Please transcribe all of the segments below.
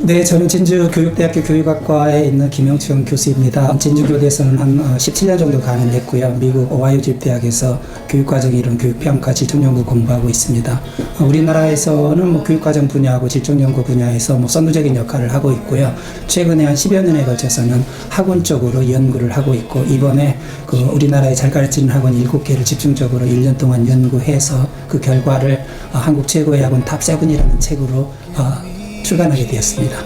네, 저는 진주교육대학교 교육학과에 있는 김영춘 교수입니다. 진주교대에서는 한 17년 정도 강의했고요. 미국 오하이오 주립대학에서 교육과정 이론, 교육평가, 질적연구 공부하고 있습니다. 우리나라에서는 교육과정 분야하고 질적연구 분야에서 선두적인 역할을 하고 있고요. 최근에 한 10여 년에 걸쳐서는 학원 쪽으로 연구를 하고 있고, 이번에 우리나라에 잘 가르치는 학원 7개를 집중적으로 1년 동안 연구해서 그 결과를 한국 최고의 학원 탑7이라는 책으로 출간하게 되었습니다.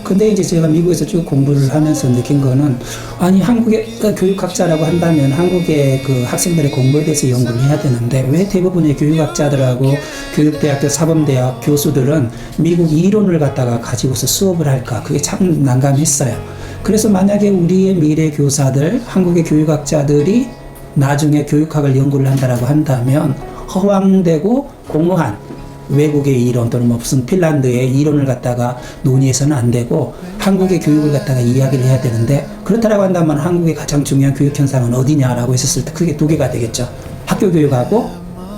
근데 이제 제가 미국에서 쭉 공부를 하면서 느낀 거는, 아니, 한국의 교육학자라고 한다면 한국의 그 학생들의 공부에 대해서 연구를 해야 되는데, 왜 대부분의 교육학자들하고 교육대학교 사범대학 교수들은 미국 이론을 갖다가 가지고서 수업을 할까? 그게 참 난감했어요. 그래서 만약에 우리의 미래 교사들, 한국의 교육학자들이 나중에 교육학을 연구를 한다라고 한다면, 허황되고 공허한 외국의 이론 또는 무슨 핀란드의 이론을 갖다가 논의해서는 안 되고 한국의 교육을 갖다가 이야기를 해야 되는데, 그렇다라고 한다면 한국의 가장 중요한 교육 현상은 어디냐라고 했었을 때 크게 두 개가 되겠죠. 학교 교육하고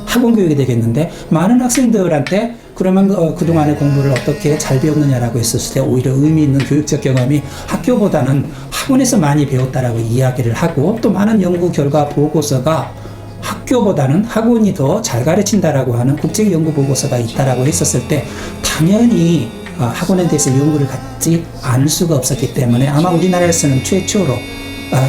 학원 교육이 되겠는데, 많은 학생들한테 그러면 그동안의 공부를 어떻게 잘 배웠느냐라고 했었을 때 오히려 의미 있는 교육적 경험이 학교보다는 학원에서 많이 배웠다라고 이야기를 하고, 또 많은 연구 결과 보고서가 학교보다는 학원이 더 잘 가르친다라고 하는 국제 연구 보고서가 있다라고 했었을 때, 당연히 학원에 대해서 연구를 갖지 않을 수가 없었기 때문에 아마 우리나라에서는 최초로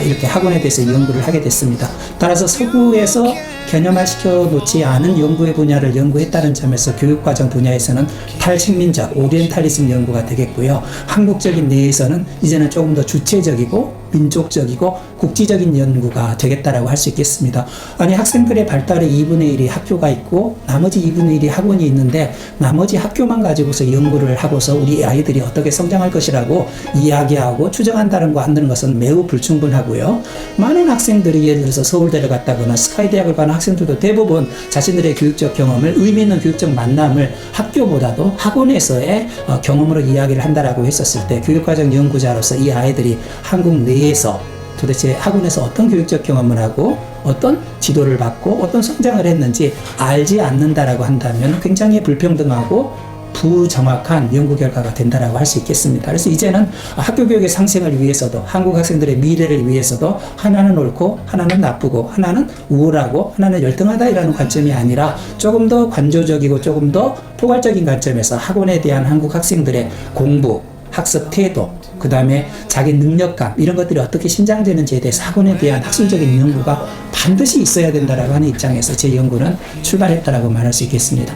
이렇게 학원에 대해서 연구를 하게 됐습니다. 따라서 서구에서 개념화시켜 놓지 않은 연구의 분야를 연구했다는 점에서 교육과정 분야에서는 탈식민적, 오리엔탈리즘 연구가 되겠고요. 한국적인 내에서는 이제는 조금 더 주체적이고 민족적이고 국지적인 연구가 되겠다라고 할 수 있겠습니다. 아니, 학생들의 발달의 2분의 1이 학교가 있고 나머지 2분의 1이 학원이 있는데, 나머지 학교만 가지고서 연구를 하고서 우리 아이들이 어떻게 성장할 것이라고 이야기하고 추정한다는 거 한다는 것은 매우 불충분하고요. 많은 학생들이 예를 들어서 서울대를 갔다거나 스카이대학을 가는 학생들도 대부분 자신들의 교육적 경험을, 의미 있는 교육적 만남을 학교보다도 학원에서의 경험으로 이야기를 한다라고 했었을 때, 교육과정 연구자로서 이 아이들이 한국 내에서 도대체 학원에서 어떤 교육적 경험을 하고 어떤 지도를 받고 어떤 성장을 했는지 알지 않는다라고 한다면 굉장히 불평등하고 부정확한 연구 결과가 된다라고 할 수 있겠습니다. 그래서 이제는 학교 교육의 상생을 위해서도, 한국 학생들의 미래를 위해서도 하나는 옳고 하나는 나쁘고 하나는 우월하고 하나는 열등하다라는 관점이 아니라 조금 더 관조적이고 조금 더 포괄적인 관점에서 학원에 대한 한국 학생들의 공부, 학습 태도, 그 다음에 자기 능력감, 이런 것들이 어떻게 신장되는지에 대해서 학원에 대한 학술적인 연구가 반드시 있어야 된다라고 하는 입장에서 제 연구는 출발했다라고 말할 수 있겠습니다.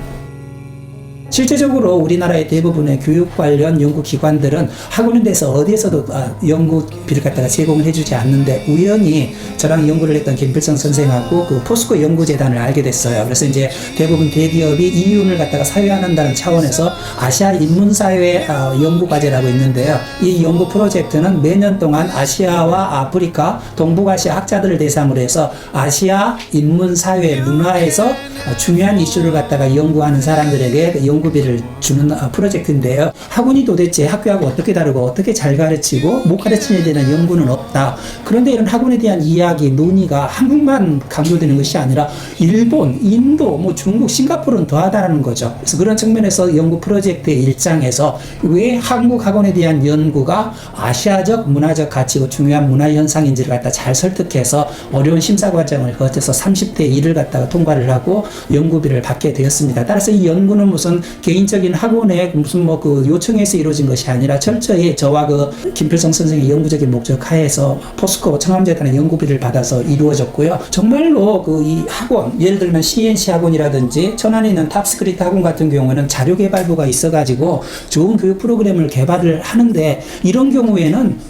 실제적으로 우리나라의 대부분의 교육 관련 연구기관들은 학원에 대해서 어디에서도 연구비를 갖다가 제공을 해주지 않는데, 우연히 저랑 연구를 했던 김필성 선생하고 그 포스코 연구재단을 알게 됐어요. 그래서 이제 대부분 대기업이 이윤을 갖다가 사회화한다는 차원에서 아시아 인문사회 연구과제라고 있는데요. 이 연구 프로젝트는 매년 동안 아시아와 아프리카, 동북아시아 학자들을 대상으로 해서 아시아 인문사회 문화에서 중요한 이슈를 갖다가 연구하는 사람들에게 연구비를 주는 프로젝트인데요. 학원이 도대체 학교하고 어떻게 다르고 어떻게 잘 가르치고 못 가르치느냐에 대한 연구는 없다. 그런데 이런 학원에 대한 이야기, 논의가 한국만 강조되는 것이 아니라 일본, 인도, 중국, 싱가포르는 더하다는 거죠. 그래서 그런 측면에서 연구 프로젝트의 일장에서 왜 한국 학원에 대한 연구가 아시아적 문화적 가치고 중요한 문화 현상인지를 갖다 잘 설득해서 어려운 심사 과정을 거쳐서 30대 1을 갖다가 통과를 하고 연구비를 받게 되었습니다. 따라서 이 연구는 무슨 개인적인 학원의 무슨 요청에서 이루어진 것이 아니라 철저히 저와 김필성 선생의 연구적인 목적 하에서 포스코 청암재단의 연구비를 받아서 이루어졌고요. 정말로 이 학원, 예를 들면 CNC 학원이라든지 천안에 있는 탑스크립트 학원 같은 경우에는 자료 개발부가 있어가지고 좋은 교육 프로그램을 개발을 하는데, 이런 경우에는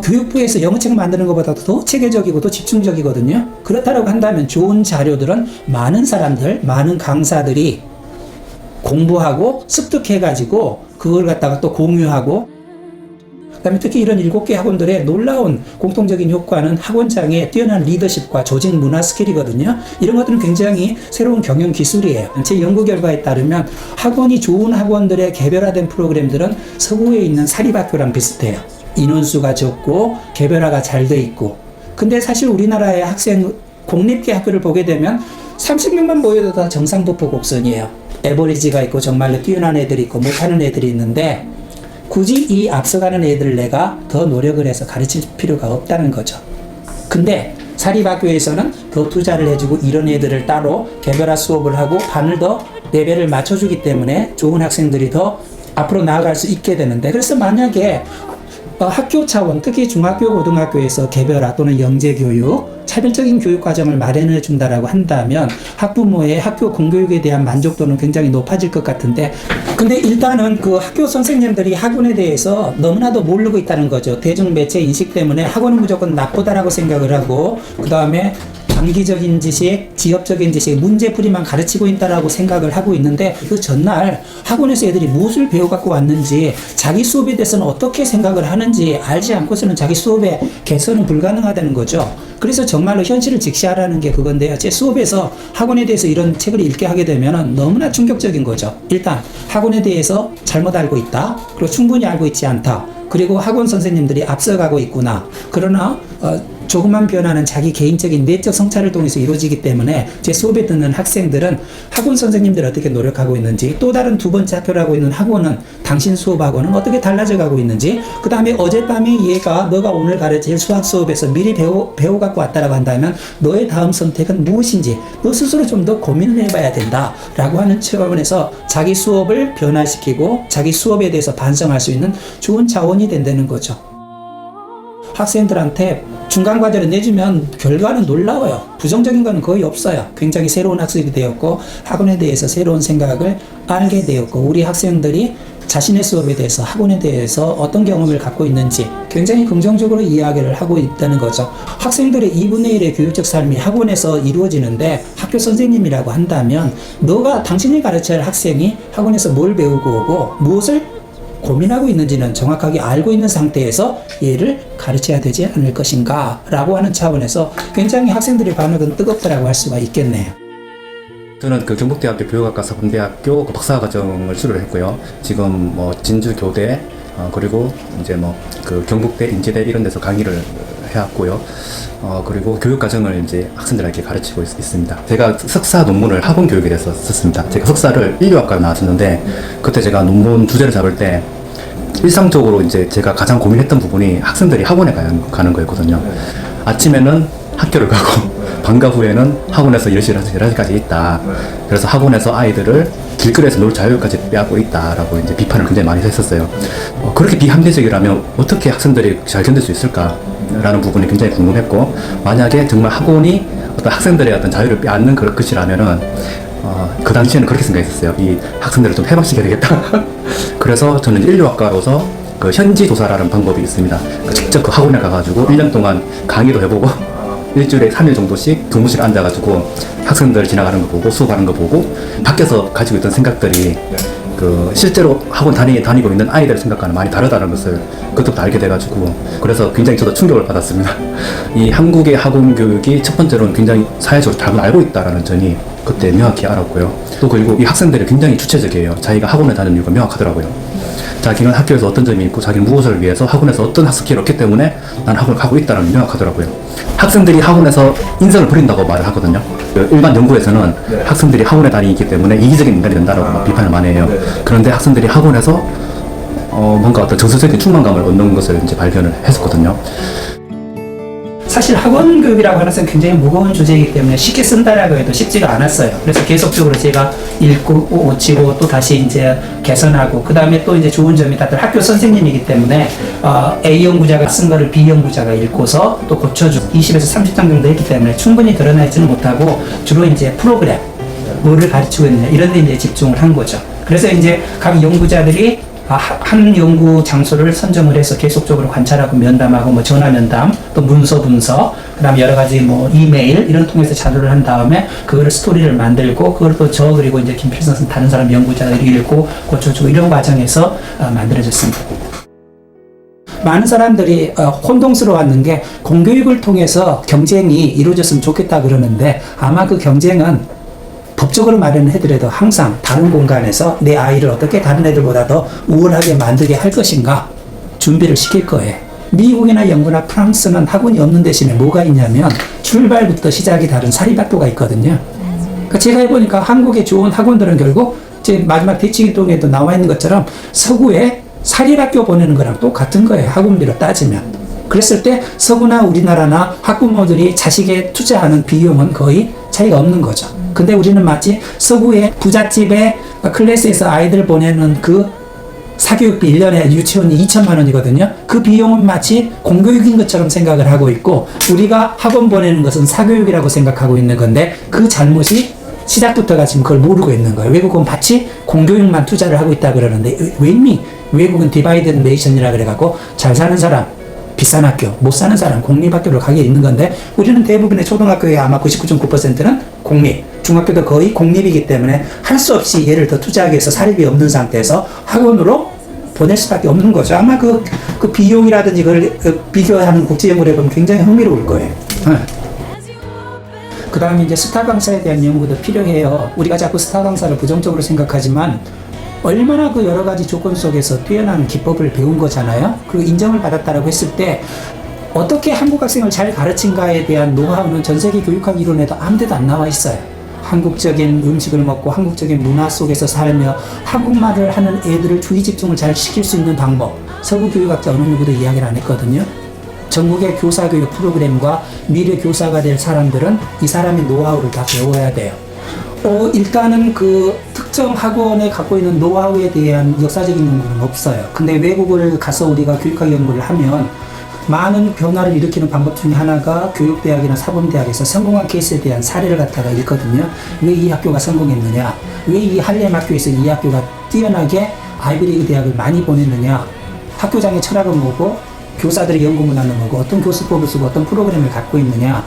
교육부에서 영어책 만드는 것보다 더 체계적이고 더 집중적이거든요. 그렇다고 한다면 좋은 자료들은 많은 사람들, 많은 강사들이 공부하고 습득해가지고 그걸 갖다가 또 공유하고, 그 다음에 특히 이런 7개 학원들의 놀라운 공통적인 효과는 학원장의 뛰어난 리더십과 조직 문화 스킬이거든요. 이런 것들은 굉장히 새로운 경영 기술이에요. 제 연구 결과에 따르면 학원이 좋은 학원들의 개별화된 프로그램들은 서구에 있는 사립학교랑 비슷해요. 인원수가 적고 개별화가 잘 돼 있고. 근데 사실 우리나라의 학생 공립계 학교를 보게 되면 30명만 모여도 다 정상도포 곡선이에요. 에버리지가 있고 정말로 뛰어난 애들이 있고 못하는 애들이 있는데 굳이 이 앞서가는 애들을 내가 더 노력을 해서 가르칠 필요가 없다는 거죠. 근데 사립학교에서는 더 투자를 해주고 이런 애들을 따로 개별화 수업을 하고 반을 더 레벨을 맞춰주기 때문에 좋은 학생들이 더 앞으로 나아갈 수 있게 되는데, 그래서 만약에 학교 차원, 특히 중학교, 고등학교에서 개별화 또는 영재교육, 차별적인 교육 과정을 마련해 준다라고 한다면 학부모의 학교 공교육에 대한 만족도는 굉장히 높아질 것 같은데, 근데 일단은 그 학교 선생님들이 학원에 대해서 너무나도 모르고 있다는 거죠. 대중매체 인식 때문에 학원은 무조건 나쁘다라고 생각을 하고, 그 다음에 단기적인 지식, 지역적인 지식, 문제풀이만 가르치고 있다라고 생각을 하고 있는데, 그 전날 학원에서 애들이 무엇을 배워갖고 왔는지, 자기 수업에 대해서는 어떻게 생각을 하는지 알지 않고서는 자기 수업의 개선은 불가능하다는 거죠. 그래서 정말로 현실을 직시하라는 게 그건데요. 제 수업에서 학원에 대해서 이런 책을 읽게 하게 되면 너무나 충격적인 거죠. 일단 학원에 대해서 잘못 알고 있다. 그리고 충분히 알고 있지 않다. 그리고 학원 선생님들이 앞서가고 있구나. 그러나 조금만 변화는 자기 개인적인 내적 성찰을 통해서 이루어지기 때문에 제 수업에 듣는 학생들은 학원 선생님들이 어떻게 노력하고 있는지, 또 다른 두 번째 학교라고 있는 학원은 당신 수업하고는 어떻게 달라져 가고 있는지, 그 다음에 어젯밤에 얘가 너가 오늘 가르칠 수학 수업에서 미리 배워 갖고 왔다라고 한다면 너의 다음 선택은 무엇인지 너 스스로 좀 더 고민을 해봐야 된다 라고 하는 차원에서 자기 수업을 변화시키고 자기 수업에 대해서 반성할 수 있는 좋은 자원이 된다는 거죠. 학생들한테 중간 과제를 내주면 결과는 놀라워요. 부정적인 건 거의 없어요. 굉장히 새로운 학습이 되었고 학원에 대해서 새로운 생각을 알게 되었고, 우리 학생들이 자신의 수업에 대해서, 학원에 대해서 어떤 경험을 갖고 있는지 굉장히 긍정적으로 이야기를 하고 있다는 거죠. 학생들의 2분의 1의 교육적 삶이 학원에서 이루어지는데, 학교 선생님이라고 한다면 너가 당신이 가르쳐야 할 학생이 학원에서 뭘 배우고 오고 무엇을 고민하고 있는지는 정확하게 알고 있는 상태에서 얘를 가르쳐야 되지 않을 것인가 라고 하는 차원에서 굉장히 학생들의 반응은 뜨겁다라고 할 수가 있겠네요. 저는 그 경북대학교 교육학과 사범대학교 그 박사과정을 수료를 했고요. 지금 뭐 진주교대 그리고 이제 뭐 그 경북대, 인제대 이런 데서 강의를 해왔고요. 그리고 교육과정을 이제 학생들에게 가르치고 있습니다. 제가 석사 논문을 학원 교육에 대해서 썼습니다. 제가 석사를 인류학과에 나왔었는데, 그때 제가 논문 주제를 잡을 때 일상적으로 이제 제가 가장 고민했던 부분이 학생들이 학원에 가는 거였거든요. 아침에는 학교를 가고 방과 후에는 학원에서 10시에서 11시까지 있다. 그래서 학원에서 아이들을 길거리에서 놀 자유까지 빼앗고 있다라고 이제 비판을 굉장히 많이 했었어요. 그렇게 비합리적이라면 어떻게 학생들이 잘 견딜 수 있을까라는 부분이 굉장히 궁금했고, 만약에 정말 학원이 어떤 학생들의 어떤 자유를 빼앗는 그런 것이라면은 그 당시에는 그렇게 생각했었어요. 이 학생들을 좀 해방시켜야 되겠다. 그래서 저는 인류학과로서 그 현지 조사라는 방법이 있습니다. 직접 그 학원에 가가지고 1년 동안 강의도 해보고 일주일에 3일 정도씩 교무실에 앉아가지고 학생들 지나가는 거 보고 수업하는 거 보고 밖에서 가지고 있던 생각들이 그 실제로 학원 다니고 있는 아이들 생각과는 많이 다르다는 것을 그때부터 알게 돼가지고, 그래서 굉장히 저도 충격을 받았습니다. 이 한국의 학원 교육이 첫 번째로는 굉장히 사회적으로 잘못 알고 있다는 점이 그때 명확히 알았고요. 또 그리고 이 학생들이 굉장히 주체적이에요. 자기가 학원에 다니는 이유가 명확하더라고요. 자기는 학교에서 어떤 점이 있고 자기는 무엇을 위해서 학원에서 어떤 학습기를 얻기 때문에 나는 학원을 가고 있다는 게 명확하더라고요. 학생들이 학원에서 인성을 버린다고 말을 하거든요. 일반 연구에서는 학생들이 학원에 다니기 때문에 이기적인 인간이 된다고 비판을 많이 해요. 그런데 학생들이 학원에서 뭔가 어떤 정서적인 충만감을 얻는 것을 이제 발견을 했었거든요. 사실 학원 교육이라고 하는 것은 굉장히 무거운 주제이기 때문에 쉽게 쓴다라고 해도 쉽지가 않았어요. 그래서 계속적으로 제가 읽고 고치고 또 다시 이제 개선하고, 그 다음에 또 이제 좋은 점이 다들 학교 선생님이기 때문에 A 연구자가 쓴 거를 B 연구자가 읽고서 또 고쳐주고 20에서 30장 정도 했기 때문에 충분히 드러내지는 못하고 주로 이제 프로그램, 뭐를 가르치고 있느냐 이런 데 이제 집중을 한 거죠. 그래서 이제 각 연구자들이 한 연구 장소를 선정을 해서 계속적으로 관찰하고 면담하고 뭐 전화 면담, 또 문서 분석, 그다음에 여러 가지 뭐 이메일 이런 통해서 자료를 한 다음에 그거를 스토리를 만들고 그걸 또 그리고 이제 김필성 선생 다른 사람 연구자들이 읽고 고쳐주고 이런 과정에서 만들어졌습니다. 많은 사람들이 혼동스러워하는 게 공교육을 통해서 경쟁이 이루어졌으면 좋겠다 그러는데, 아마 그 경쟁은 법적으로 마련해더라도 항상 다른 공간에서 내 아이를 어떻게 다른 애들보다 더 우월하게 만들게 할 것인가 준비를 시킬 거예요. 미국이나 영국이나 프랑스는 학원이 없는 대신에 뭐가 있냐면 출발부터 시작이 다른 사립학교가 있거든요. 제가 해보니까 한국의 좋은 학원들은 결국 제 마지막 대치기동에도 나와 있는 것처럼 서구에 사립학교 보내는 거랑 똑같은 거예요. 학원비로 따지면. 그랬을 때 서구나 우리나라나 학부모들이 자식에 투자하는 비용은 거의 차이가 없는 거죠. 근데 우리는 마치 서구의 부잣집에 클래스에서 아이들 보내는 그 사교육비 1년에 유치원이 2천만 원이거든요. 그 비용은 마치 공교육인 것처럼 생각을 하고 있고 우리가 학원 보내는 것은 사교육이라고 생각하고 있는 건데 그 잘못이 시작부터가 지금 그걸 모르고 있는 거예요. 외국은 마치 공교육만 투자를 하고 있다 그러는데 왜 이미 외국은 디바이드 네이션이라 그래갖고 잘 사는 사람 비싼 학교, 못 사는 사람 공립학교로 가게 있는 건데 우리는 대부분의 초등학교의 아마 99.9%는 공립, 중학교도 거의 공립이기 때문에 할 수 없이 얘를 더 투자하기 위해서 사립이 없는 상태에서 학원으로 보낼 수밖에 없는 거죠. 아마 그 비용이라든지 그걸 비교하는 국제연구를 해보면 굉장히 흥미로울 거예요. 그 다음에 이제 스타 강사에 대한 연구도 필요해요. 우리가 자꾸 스타 강사를 부정적으로 생각하지만 얼마나 그 여러 가지 조건 속에서 뛰어난 기법을 배운 거잖아요. 그리고 인정을 받았다라고 했을 때 어떻게 한국 학생을 잘 가르친가에 대한 노하우는 전 세계 교육학 이론에도 아무 데도 안 나와 있어요. 한국적인 음식을 먹고 한국적인 문화 속에서 살며 한국말을 하는 애들을 주의 집중을 잘 시킬 수 있는 방법, 서구 교육학자 어느 누구도 이야기를 안 했거든요. 전국의 교사교육 프로그램과 미래 교사가 될 사람들은 이 사람의 노하우를 다 배워야 돼요. 일단은 그 특정 학원에 갖고 있는 노하우에 대한 역사적인 연구는 없어요. 근데 외국을 가서 우리가 교육학 연구를 하면 많은 변화를 일으키는 방법 중에 하나가 교육대학이나 사범대학에서 성공한 케이스에 대한 사례를 갖다가 읽거든요. 왜 이 학교가 성공했느냐? 왜 이 할렘 학교에서 이 학교가 뛰어나게 아이비리그 대학을 많이 보냈느냐? 학교장의 철학은 뭐고? 교사들의 연구 문화는 뭐고? 어떤 교수법을 쓰고 어떤 프로그램을 갖고 있느냐?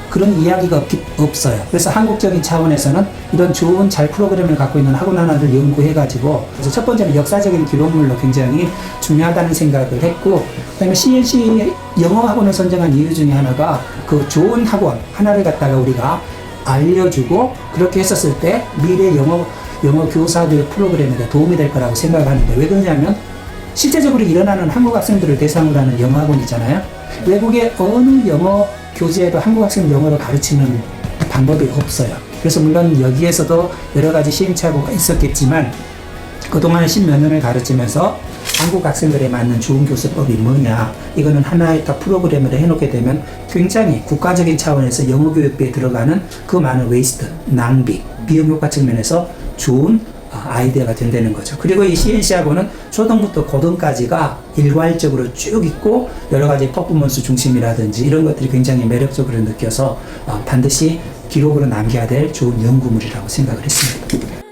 그런 이야기가 없어요. 그래서 한국적인 차원에서는 이런 좋은 잘 프로그램을 갖고 있는 학원 하나를 연구해가지고 그래서 첫 번째는 역사적인 기록물로 굉장히 중요하다는 생각을 했고 그다음에 CNC 영어 학원을 선정한 이유 중에 하나가 그 좋은 학원 하나를 갖다가 우리가 알려주고 그렇게 했었을 때 미래 영어 교사들 프로그램에 도움이 될 거라고 생각을 하는데 왜 그러냐면 실제적으로 일어나는 한국 학생들을 대상으로 하는 영어 학원이잖아요. 외국의 어느 영어 교재에도 한국 학생 영어를 가르치는 방법이 없어요. 그래서 물론 여기에서도 여러 가지 시행착오가 있었겠지만 그동안 10몇 년을 가르치면서 한국 학생들에 맞는 좋은 교수법이 뭐냐 이거는 하나의 딱 프로그램을 해놓게 되면 굉장히 국가적인 차원에서 영어 교육비에 들어가는 그 많은 웨이스트, 낭비, 비용 효과 측면에서 좋은 아이디어가 된다는 거죠. 그리고 이 CNC하고는 초등부터 고등까지가 일괄적으로 쭉 있고 여러 가지 퍼포먼스 중심이라든지 이런 것들이 굉장히 매력적으로 느껴서 반드시 기록으로 남겨야 될 좋은 연구물이라고 생각을 했습니다.